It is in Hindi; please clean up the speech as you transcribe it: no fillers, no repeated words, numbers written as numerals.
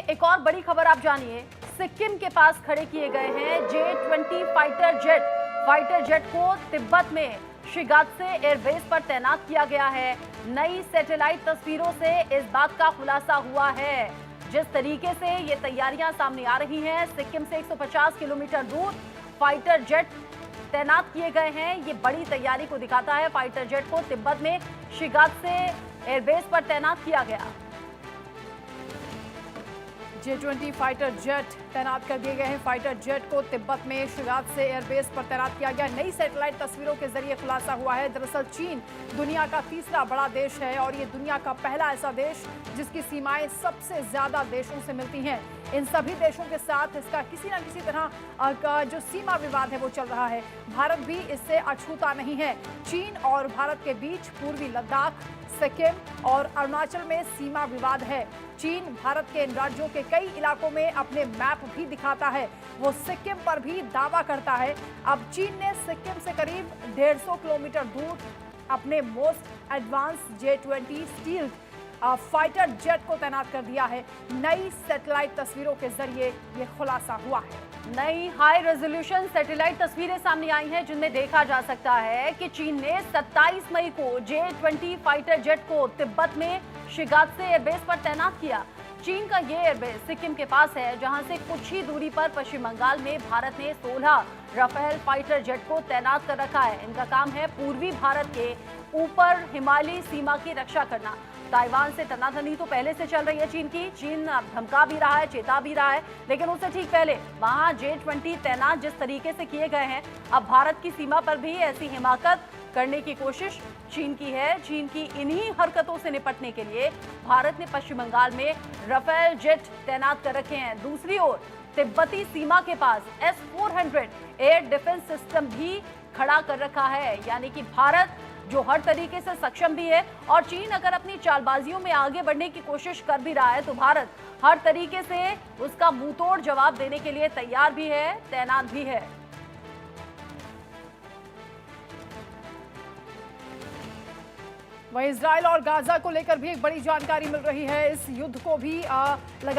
एक और बड़ी खबर आप जानिए। सिक्किम के पास खड़े किए गए हैं J-20 फाइटर जेट को तिब्बत में शिगात्से एयरबेस पर तैनात किया गया है। नई सैटेलाइट तस्वीरों से इस बात का खुलासा हुआ है। जिस तरीके से ये तैयारियां सामने आ रही हैं, सिक्किम से 150 किलोमीटर दूर फाइटर जेट तैनात किए गए हैं। ये बड़ी तैयारी को दिखाता है। फाइटर जेट को तिब्बत में शिगात्से एयरबेस पर तैनात किया गया। J-20 फाइटर जेट तैनात कर दिए गए हैं। फाइटर जेट को तिब्बत में शिगात्से एयरबेस पर तैनात किया गया। नई सैटेलाइट तस्वीरों के जरिए खुलासा हुआ है। दरअसल चीन दुनिया का तीसरा बड़ा देश है और ये दुनिया का पहला ऐसा देश जिसकी सीमाएं सबसे ज्यादा देशों से मिलती हैं। इन सभी देशों के साथ इसका किसी न किसी तरह का जो सीमा विवाद है वो चल रहा है। भारत भी इससे अछूता नहीं है। चीन और भारत के बीच पूर्वी लद्दाख, सिक्किम और अरुणाचल में सीमा विवाद है। चीन भारत के इन राज्यों के कई इलाकों में अपने मैप भी दिखाता है। वो सिक्किम पर भी दावा करता है। अब चीन ने सिक्किम से करीब 150 किलोमीटर दूर अपने most advance J-20 stealth fighter jet को तैनात कर दिया है। नई सैटेलाइट तस्वीरों के जरिए ये खुलासा हुआ है। नई हाई रेजोल्यूशन सैटेलाइट तस्वीरें सामने आई हैं, जिनमें देखा जा सकता है कि चीन ने 27 मई को J-20 फाइटर जेट को तिब्बत में शिगात्से एयरबेस पर तैनात किया। चीन का ये एयरबेस सिक्किम के पास है, जहां से कुछ ही दूरी पर पश्चिम बंगाल में भारत ने 16 राफेल फाइटर जेट को तैनात कर रखा है। इनका काम है पूर्वी भारत के ऊपर हिमालयी सीमा की रक्षा करना। ताइवान से तनातनी तो पहले से चल रही है चीन की। चीन अब धमका भी रहा है, चेता भी रहा है, लेकिन उससे ठीक पहले वहां J-20 तैनात जिस तरीके से किए गए हैं, अब भारत की सीमा पर भी ऐसी हिमाकत करने की कोशिश चीन की है। चीन की इन्हीं हरकतों से निपटने के लिए भारत ने पश्चिम बंगाल में राफेल जेट तैनात कर रखे हैं। दूसरी ओर तिब्बती सीमा के पास S-400 एयर डिफेंस सिस्टम भी खड़ा कर रखा है। यानी कि भारत जो हर तरीके से सक्षम भी है, और चीन अगर अपनी चालबाजियों में आगे बढ़ने की कोशिश कर भी रहा है, तो भारत हर तरीके से उसका मुंहतोड़ जवाब देने के लिए तैयार भी है, तैनात भी है। वहीं इजराइल और गाजा को लेकर भी एक बड़ी जानकारी मिल रही है। इस युद्ध को भी